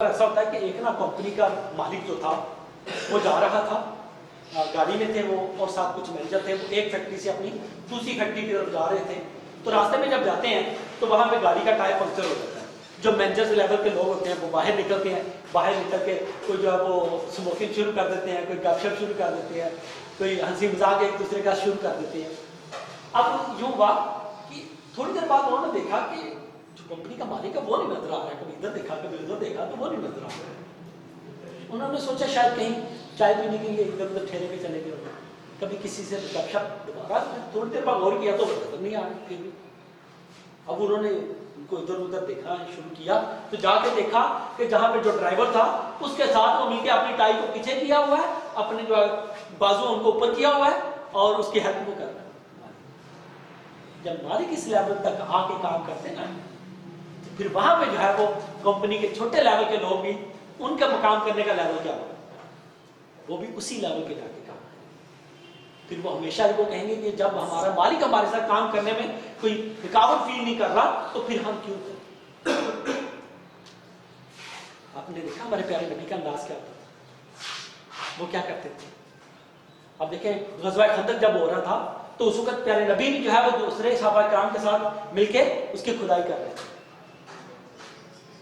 ऐसा होता है कि एक ना कंपनी का मालिक जो था वो जा रहा था गाड़ी में थे वो और साथ कुछ मैनेजर थे। वो एक फैक्ट्री से अपनी दूसरी फैक्ट्री की तरफ जा रहे थे। तो रास्ते में जब जाते हैं तो वहाँ पे गाड़ी का टायर पंक्चर हो जाता है। जो मैनेजर लेवल के लोग होते हैं वो बाहर निकलते हैं। बाहर निकल के कोई जो है वो स्मोकिंग शुरू कर देते हैं, कोई गपशप शुरू कर देते हैं, कोई हंसी मजाक एक दूसरे का शुरू कर देते हैं। अब यूँ हुआ कि थोड़ी देर बाद उन्होंने देखा कि जो कंपनी का मालिक है वो नहीं नजर आ रहा है। कभी इधर देखा कभी उधर देखा तो वो नहीं नजर आ रहा है। उन्होंने सोचा शायद कहीं चाय पीने के लिए इधर उधर ठहरे पे चले गए होंगे। कभी किसी से गपशप दोबारा थोड़ी देर बाद गौर किया तो नजर नहीं आ रही फिर भी। अब उन्होंने उनको इधर उधर देखना शुरू किया तो जाके देखा कि जहाँ पे जो ड्राइवर था उसके साथ वो मिलके अपनी टाई को पीछे किया हुआ है, अपने जो बाजू उनको ऊपर किया हुआ है और उसकी हेल्प को कर रहा है। जब मालिक इस लेवल तक आके काम करते ना तो फिर वहां पे जो है वो कंपनी के छोटे लेवल के लोग भी उनका काम करने का लेवल क्या होगा, वो भी उसी लेवल पे जाके काम करें। फिर वो हमेशा वो कहेंगे कि जब हमारा मालिक हमारे साथ काम करने में कोई रुकावट फील नहीं कर रहा तो फिर हम क्यों करें। आपने देखा हमारे प्यारे नबी का अंदाज क्या होता था, वो क्या करते थे। अब देखें ग़ज़वा खंदक जब हो रहा था तो उस वक्त प्यारे नबी ने जो है वो दूसरे सहाबा किराम के साथ मिलके उसकी खुदाई कर रहे थे।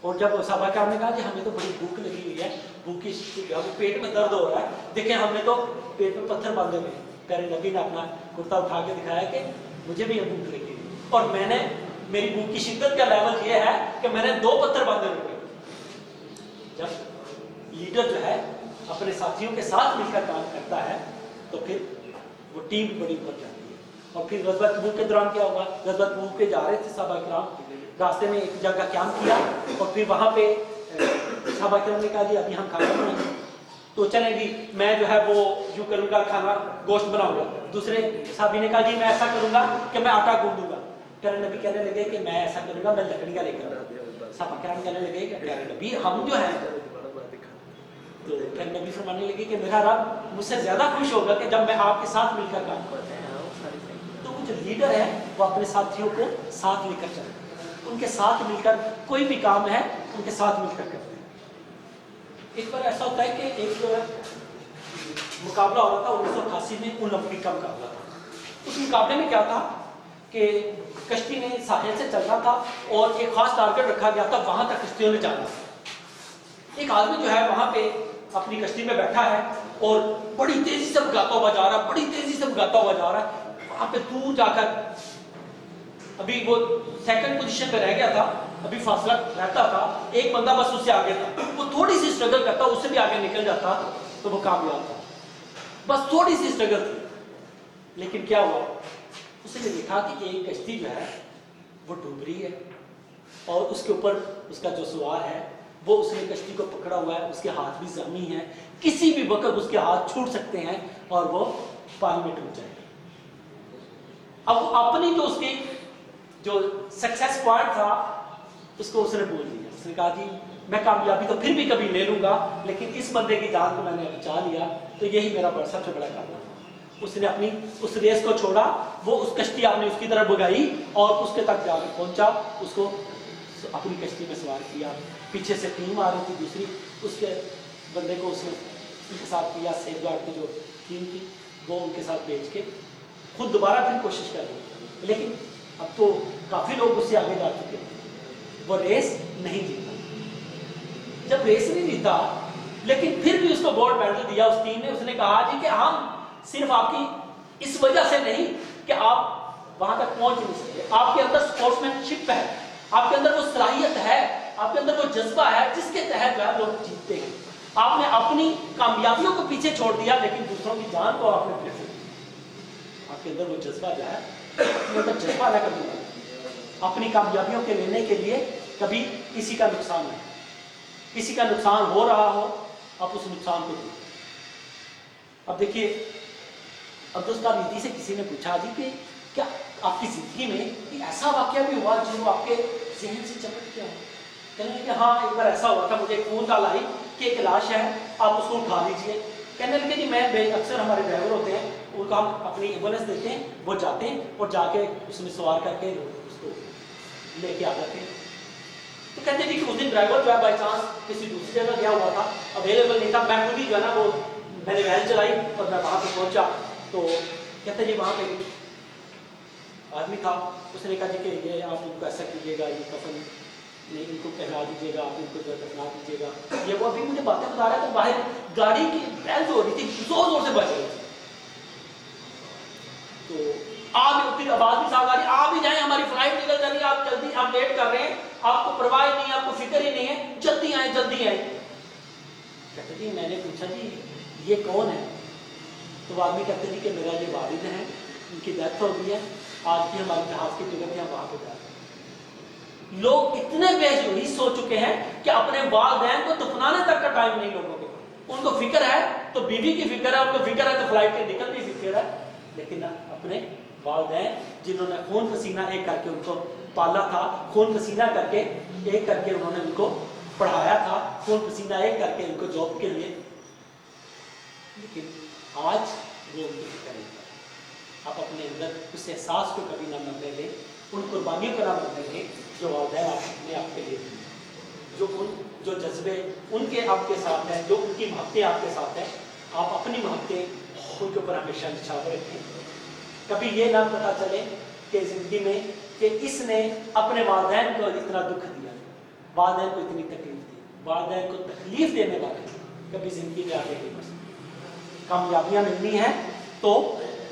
और जब सहाबा किराम ने कहा कि हमें तो बड़ी भूख लगी हुई है, भूख की पेट में दर्द हो रहा है, देखें हमने तो पेट में पत्थर बांधे हुए हैं। प्यारे नबी ने अपना कुर्ता उठा के दिखाया कि मुझे भी ये भूख लगी हुई और मैंने मेरी भूख की शिद्दत का लेवल ये है कि मैंने 2 पत्थर बांधे हुए। जब लीडर जो है अपने साथियों के साथ मिलकर काम करता है तो फिर वो टीम बड़ी ऊपर जाती है। और फिर ग़ज़वा तबूक के दौरान क्या हुआ, ग़ज़वा तबूक पे जा रहे थे सहाबा किराम, रास्ते में एक जगह क्याम किया और फिर वहाँ पे सहाबा किराम ने कहा जी अभी हम खाना बनाएंगे तो चलें जी मैं जो है वो यूँ करूँगा खाना गोश्त बनाऊंगा। दूसरे साहबी ने कहा जी मैं ऐसा करूँगा कि मैं आटा गूंदूंगा। प्यारे नबी कहने लगे कि मैं ऐसा करूँगा मैं लकड़ियाँ लेकर आऊँगा। सहाबा किराम कहने लगे कि प्यारे नबी हम जो है तो प्यारे नबी फरमाने लगे कि मेरा रब मुझसे ज्यादा खुश होगा कि जब मैं आपके साथ मिलकर काम करता हूँ। तो वो जो लीडर है वो अपने साथियों को साथ लेकर चलता है, उनके साथ मिलकर कोई भी काम है उनके साथ मिलकर करते हैं। एक बार ऐसा होता है कि एक मुकाबला हो रहा था 1988 में ओलंपिक का मुकाबला था। उस मुकाबले में क्या था कि कश्ती ने साहिल से चलना था और एक खास टारगेट रखा गया था, वहां तक कश्तियों ने जाना था। एक आदमी जो है वहां पे अपनी कश्ती में बैठा है और बड़ी तेजी से भगाता हुआ जा रहा है, बड़ी तेजी से भगाता हुआ जा रहा है। वहां पे दूर जाकर अभी वो सेकंड पोजीशन पे रह गया था, अभी फासला रहता था, एक बंदा बस उससे आगे था। वो थोड़ी सी स्ट्रगल करता, उससे भी आगे निकल जाता तो वो कामयाब था। बस थोड़ी सी स्ट्रगल थी। लेकिन क्या हुआ, उसने देखा कि एक कश्ती जो है वो डूब रही है और उसके ऊपर उसका जो सवार है वो उसने कश्ती को पकड़ा हुआ है, उसके हाथ भी जख्मी हैं, किसी भी वक्त उसके हाथ छूट सकते हैं और वो पानी में डूब जाएगा। अब अपनी जो उसकी जो सक्सेस पॉइंट था उसको उसने बोल दिया। उसने कहा जी मैं कामयाबी तो फिर भी कभी ले लूंगा लेकिन इस बंदे की जान को मैंने बचा लिया तो यही मेरा सबसे बड़ा काम था। उसने अपनी उस रेस को छोड़ा, वो उस कश्ती आपने उसकी तरफ भगाई और उसके तक जाकर पहुंचा, उसको अपनी कश्ती में सवार किया। पीछे से टीम आ रही थी दूसरी, उसके बंदे को उसने उनके साथ किया, सेफ गार्ड की जो टीम थी वो उनके साथ भेज के खुद दोबारा फिर कोशिश कर रही। लेकिन अब तो काफ़ी लोग उससे आगे जा चुके थे, वो रेस नहीं जीता। जब रेस नहीं जीता लेकिन फिर भी उसको गोल्ड मेडल दिया उस टीम ने। उसने कहा जी कि हम सिर्फ आपकी इस वजह से नहीं कि आप वहां तक पहुंच नहीं सकते, आपके अंदर स्पोर्ट्समैनशिप है, आपके अंदर वो सलाहियत है, आपके अंदर वो जज्बा है जिसके तहत जो है लोग जीतते हैं। आपने अपनी कामयाबियों को पीछे छोड़ दिया लेकिन दूसरों की जान को आपने पीछे छोड़। आपके अंदर वो जज्बा जो है, अपने अंदर जज्बा ना कभी अपनी कामयाबियों के लेने के लिए कभी किसी का नुकसान नहीं, किसी का नुकसान हो रहा हो आप उस नुकसान को दो। अब देखिए अब्दुल कलाम नीति से किसी ने पूछा जी कि क्या आपकी जिंदगी में ऐसा वाकया भी हुआ जो आपके जहन से चमक गया हो। कहने लगे कि हाँ एक बार ऐसा हुआ था, मुझे एक फोन कॉल आई कि एक लाश है आप उसको उठा लीजिए। कहने लगे जी मैं अक्सर हमारे ड्राइवर होते हैं उनको हम अपनी एम्बुलेंस देते हैं, वो जाते हैं और जाके उसमें सवार करके उसको लेके आ जाते हैं। तो कहते हैं कि उस दिन ड्राइवर जो है बाई चांस किसी दूसरी जगह गया हुआ था, अवेलेबल नहीं था, मैं खुद ही जो है ना वो मैंने वैन चलाई और मैं वहाँ पे पहुँचा। तो कहते जी वहाँ पे आदमी था, उसने कहा जी कि ये आप इनको ऐसा कीजिएगा, ये कफन नहीं इनको पहना दीजिएगा, आप इनको जो दफना दीजिएगा। ये वो अभी मुझे बातें बता रहा है तो बाहर गाड़ी की बैल जो हो रही थी जोर जोर से बज रही थी। तो आप फिर आवाज भी साफ आ रही, आप ही जाए, हमारी फ्लाइट निकल जा रही है, आप जल्दी, आप लेट कर रहे हैं, आपको परवाह नहीं है, आपको फिक्र ही नहीं है, जल्दी आए जल्दी आए। कहते जी मैंने पूछा जी ये कौन है? तो वो आदमी कहते जी कि मेरा ये वालिद है, उनकी डेथ हो गई है, आज की हमारे जहाज की टिकट है, वहां पे जा रहे हैं। लोग इतने बेजुरीस हो चुके हैं कि अपने वालिदैन को दफनाने तक का टाइम नहीं लोगों के पास। उनको फिक्र है तो बीवी की फिक्र है, उनको फिक्र है तो फ्लाइट के निकल की फिक्र है, लेकिन अपने वालिदैन जिन्होंने खून पसीना एक करके उनको पाला था, खून पसीना करके एक करके उन्होंने उनको पढ़ाया था, खून पसीना एक करके उनको जॉब के लिए, लेकिन आज वो उनकी फिक्र नहीं है। आप अपने अंदर उस एहसास को कभी ना मरने दें, उन कुर्बानियों को ना मरने दें जो वालिदैन आपने आपके लिए दी, जो जज्बे उनके आपके साथ हैं, जो उनकी महब्बतें आपके साथ हैं, आप अपनी महब्बतें उनके ऊपर हमेशा निछावर रखें। कभी ये ना पता चले कि ज़िंदगी में कि इसने अपने वालिदैन को इतना दुख दिया, वालिदैन को इतनी तकलीफ दी, वालिदैन को तकलीफ देने वाले कभी ज़िंदगी में आगे नहीं बढ़ सकते। कामयाबियाँ मिलनी है तो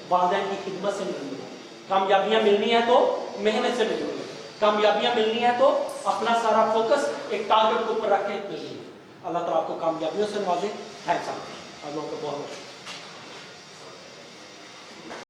वालिदैन की खिदमत से मिलनी है, कामयाबियाँ मिलनी है तो मेहनत से मिलनी है, कामयाबियाँ मिलनी है तो अपना सारा फोकस एक टारगेट के ऊपर रख के मिलनी है। अल्लाह ताला आपको कामयाबियों से नवाजे। थैंक्स। आप लोगों को बहुत